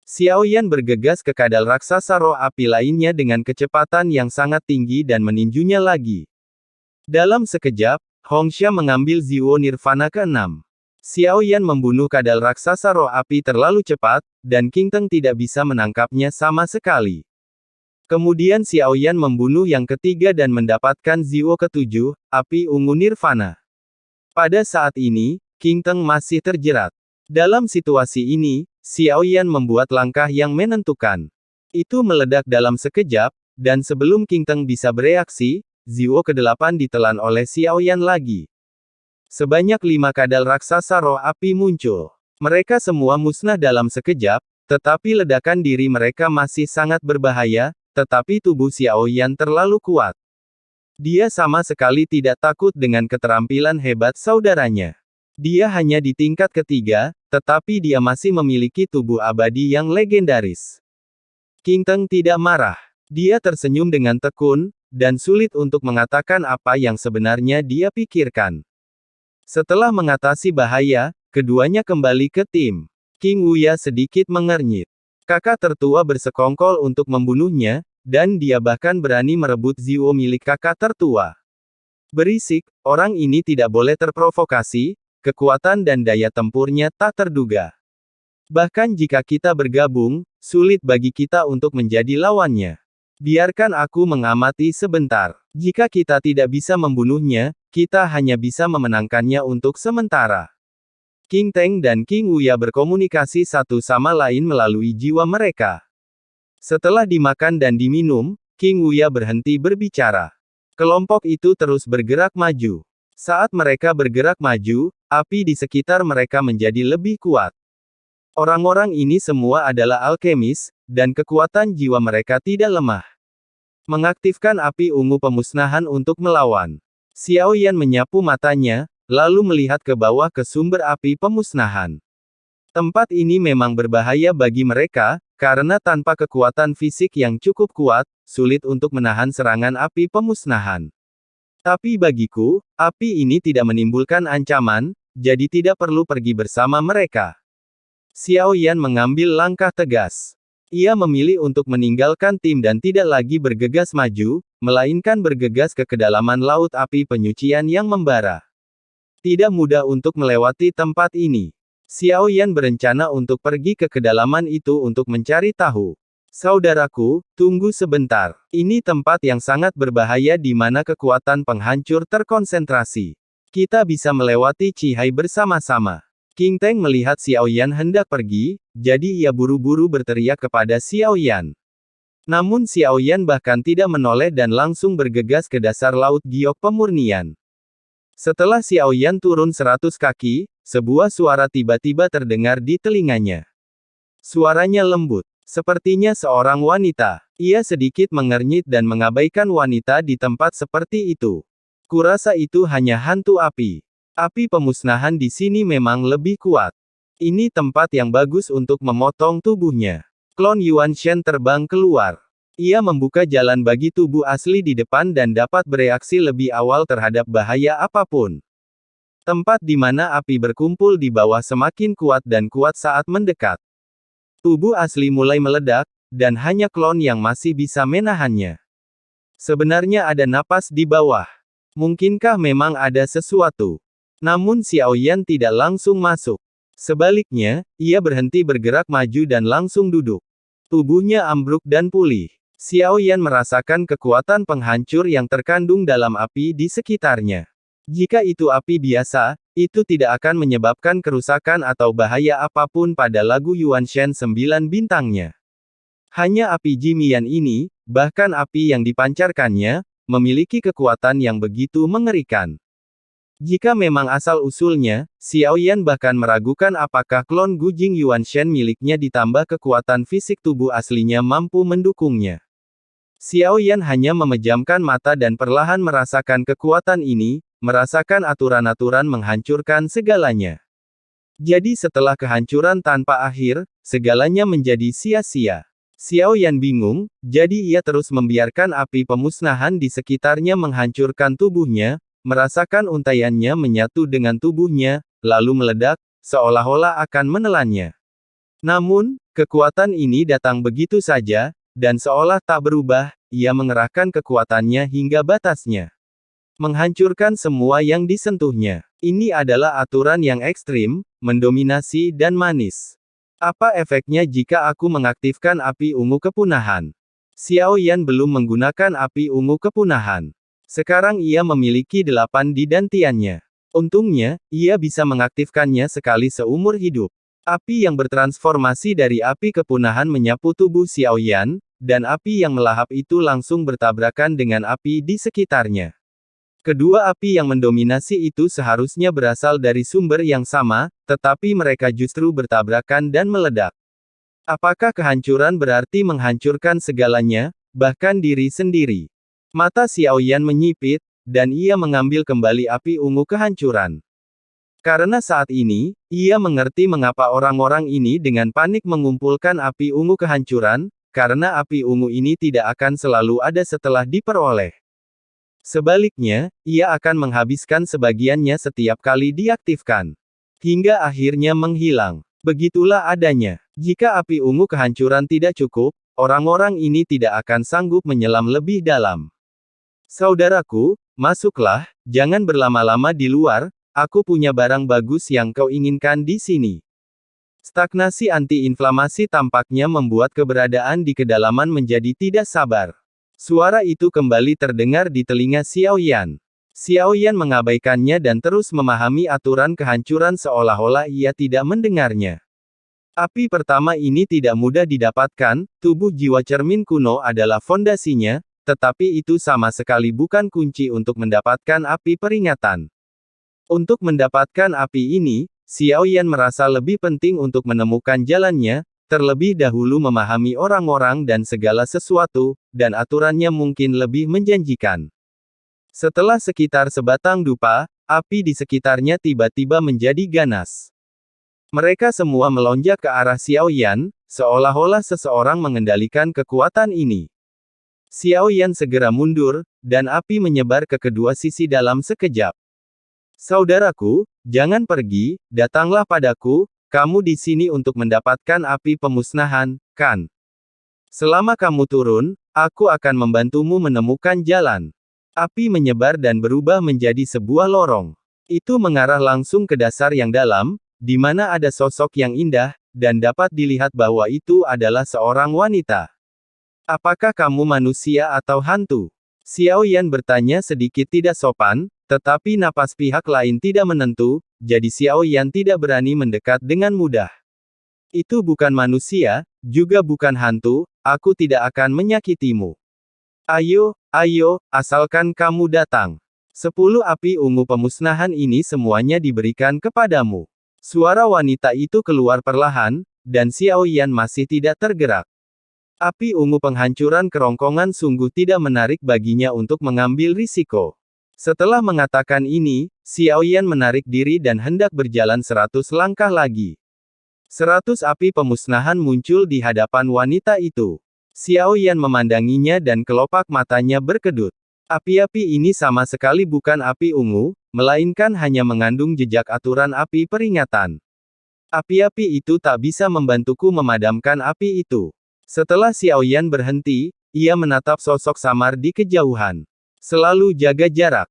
Xiao Yan bergegas ke kadal raksasa roh api lainnya dengan kecepatan yang sangat tinggi dan meninjunya lagi. Dalam sekejap, Hongsha mengambil Ziwo Nirvana ke-6. Xiao Yan membunuh kadal raksasa roh api terlalu cepat, dan King Teng tidak bisa menangkapnya sama sekali. Kemudian Xiao Yan membunuh yang ketiga dan mendapatkan Ziwo ke-7, api ungu Nirvana. Pada saat ini, King Teng masih terjerat. Dalam situasi ini, Xiao Yan membuat langkah yang menentukan. Itu meledak dalam sekejap, dan sebelum King Teng bisa bereaksi, Ziwo ke-8 ditelan oleh Xiao Yan lagi. Sebanyak 5 kadal raksasa roh api muncul. Mereka semua musnah dalam sekejap, tetapi ledakan diri mereka masih sangat berbahaya, tetapi tubuh Xiao Yan terlalu kuat. Dia sama sekali tidak takut dengan keterampilan hebat saudaranya. Dia hanya di tingkat ketiga, tetapi dia masih memiliki tubuh abadi yang legendaris. King Teng tidak marah. Dia tersenyum dengan tekun, dan sulit untuk mengatakan apa yang sebenarnya dia pikirkan. Setelah mengatasi bahaya, keduanya kembali ke tim. King Wuya sedikit mengernyit. Kakak tertua bersekongkol untuk membunuhnya, dan dia bahkan berani merebut Ziwo milik kakak tertua. Berisik, orang ini tidak boleh terprovokasi. Kekuatan dan daya tempurnya tak terduga. Bahkan jika kita bergabung, sulit bagi kita untuk menjadi lawannya. Biarkan aku mengamati sebentar. Jika kita tidak bisa membunuhnya, kita hanya bisa memenangkannya untuk sementara. King Teng dan King Wuya berkomunikasi satu sama lain melalui jiwa mereka. Setelah dimakan dan diminum, King Wuya berhenti berbicara. Kelompok itu terus bergerak maju. Saat mereka bergerak maju, api di sekitar mereka menjadi lebih kuat. Orang-orang ini semua adalah alkemis, dan kekuatan jiwa mereka tidak lemah. Mengaktifkan api ungu pemusnahan untuk melawan. Xiao Yan menyapu matanya, lalu melihat ke bawah ke sumber api pemusnahan. Tempat ini memang berbahaya bagi mereka, karena tanpa kekuatan fisik yang cukup kuat, sulit untuk menahan serangan api pemusnahan. Tapi bagiku, api ini tidak menimbulkan ancaman, jadi tidak perlu pergi bersama mereka. Xiao Yan mengambil langkah tegas. Ia memilih untuk meninggalkan tim dan tidak lagi bergegas maju, melainkan bergegas ke kedalaman laut api penyucian yang membara. Tidak mudah untuk melewati tempat ini. Xiao Yan berencana untuk pergi ke kedalaman itu untuk mencari tahu. Saudaraku, tunggu sebentar. Ini tempat yang sangat berbahaya di mana kekuatan penghancur terkonsentrasi. Kita bisa melewati Cihai bersama-sama. King Teng melihat Xiao Yan hendak pergi, jadi ia buru-buru berteriak kepada Xiao Yan. Namun Xiao Yan bahkan tidak menoleh dan langsung bergegas ke dasar laut giok pemurnian. Setelah Xiao Yan turun 100 kaki, sebuah suara tiba-tiba terdengar di telinganya. Suaranya lembut. Sepertinya seorang wanita. Ia sedikit mengernyit dan mengabaikan wanita di tempat seperti itu. Kurasa itu hanya hantu api. Api pemusnahan di sini memang lebih kuat. Ini tempat yang bagus untuk memotong tubuhnya. Klon Yuan Shen terbang keluar. Ia membuka jalan bagi tubuh asli di depan dan dapat bereaksi lebih awal terhadap bahaya apapun. Tempat di mana api berkumpul di bawah semakin kuat dan kuat saat mendekat. Tubuh asli mulai meledak, dan hanya klon yang masih bisa menahannya. Sebenarnya ada napas di bawah. Mungkinkah memang ada sesuatu? Namun Xiao Yan tidak langsung masuk. Sebaliknya, ia berhenti bergerak maju dan langsung duduk. Tubuhnya ambruk dan pulih. Xiao Yan merasakan kekuatan penghancur yang terkandung dalam api di sekitarnya. Jika itu api biasa, itu tidak akan menyebabkan kerusakan atau bahaya apapun pada lagu Yuan Shen 9 bintangnya. Hanya api Jimian ini, bahkan api yang dipancarkannya, memiliki kekuatan yang begitu mengerikan. Jika memang asal-usulnya, Xiao Yan bahkan meragukan apakah klon Gujing Yuan Shen miliknya ditambah kekuatan fisik tubuh aslinya mampu mendukungnya. Xiao Yan hanya memejamkan mata dan perlahan merasakan kekuatan ini, merasakan aturan-aturan menghancurkan segalanya. Jadi setelah kehancuran tanpa akhir, segalanya menjadi sia-sia. Xiao Yan bingung, jadi ia terus membiarkan api pemusnahan di sekitarnya menghancurkan tubuhnya, merasakan untaiannya menyatu dengan tubuhnya, lalu meledak, seolah-olah akan menelannya. Namun, kekuatan ini datang begitu saja, dan seolah tak berubah, ia mengerahkan kekuatannya hingga batasnya. Menghancurkan semua yang disentuhnya. Ini adalah aturan yang ekstrim, mendominasi dan manis. Apa efeknya jika aku mengaktifkan api ungu kepunahan? Xiao Yan belum menggunakan api ungu kepunahan. Sekarang ia memiliki 8 di dantiannya. Untungnya, ia bisa mengaktifkannya sekali seumur hidup. Api yang bertransformasi dari api kepunahan menyapu tubuh Xiao Yan, dan api yang melahap itu langsung bertabrakan dengan api di sekitarnya. Kedua api yang mendominasi itu seharusnya berasal dari sumber yang sama, tetapi mereka justru bertabrakan dan meledak. Apakah kehancuran berarti menghancurkan segalanya, bahkan diri sendiri? Mata Xiao Yan menyipit, dan ia mengambil kembali api ungu kehancuran. Karena saat ini, ia mengerti mengapa orang-orang ini dengan panik mengumpulkan api ungu kehancuran, karena api ungu ini tidak akan selalu ada setelah diperoleh. Sebaliknya, ia akan menghabiskan sebagiannya setiap kali diaktifkan. Hingga akhirnya menghilang. Begitulah adanya. Jika api ungu kehancuran tidak cukup, orang-orang ini tidak akan sanggup menyelam lebih dalam. Saudaraku, masuklah, jangan berlama-lama di luar, aku punya barang bagus yang kau inginkan di sini. Stagnasi anti-inflamasi tampaknya membuat keberadaan di kedalaman menjadi tidak sabar. Suara itu kembali terdengar di telinga Xiao Yan. Xiao Yan mengabaikannya dan terus memahami aturan kehancuran seolah-olah ia tidak mendengarnya. Api pertama ini tidak mudah didapatkan, tubuh jiwa cermin kuno adalah fondasinya, tetapi itu sama sekali bukan kunci untuk mendapatkan api peringatan. Untuk mendapatkan api ini, Xiao Yan merasa lebih penting untuk menemukan jalannya, terlebih dahulu memahami orang-orang dan segala sesuatu, dan aturannya mungkin lebih menjanjikan. Setelah sekitar sebatang dupa, api di sekitarnya tiba-tiba menjadi ganas. Mereka semua melonjak ke arah Xiao Yan, seolah-olah seseorang mengendalikan kekuatan ini. Xiao Yan segera mundur, dan api menyebar ke kedua sisi dalam sekejap. Saudaraku, jangan pergi, datanglah padaku. Kamu di sini untuk mendapatkan api pemusnahan, kan? Selama kamu turun, aku akan membantumu menemukan jalan. Api menyebar dan berubah menjadi sebuah lorong. Itu mengarah langsung ke dasar yang dalam, di mana ada sosok yang indah, dan dapat dilihat bahwa itu adalah seorang wanita. Apakah kamu manusia atau hantu? Xiao Yan bertanya sedikit tidak sopan, tetapi napas pihak lain tidak menentu, jadi Xiao Yan tidak berani mendekat dengan mudah. Itu bukan manusia, juga bukan hantu, aku tidak akan menyakitimu. Ayo, ayo, asalkan kamu datang. 10 api ungu pemusnahan ini semuanya diberikan kepadamu. Suara wanita itu keluar perlahan, dan Xiao Yan masih tidak tergerak. Api ungu penghancuran kerongkongan sungguh tidak menarik baginya untuk mengambil risiko. Setelah mengatakan ini, Xiao Yan menarik diri dan hendak berjalan 100 langkah lagi. 100 api pemusnahan muncul di hadapan wanita itu. Xiao Yan memandanginya dan kelopak matanya berkedut. Api-api ini sama sekali bukan api ungu, melainkan hanya mengandung jejak aturan api peringatan. Api-api itu tak bisa membantuku memadamkan api itu. Setelah Xiao Yan berhenti, ia menatap sosok samar di kejauhan. Selalu jaga jarak.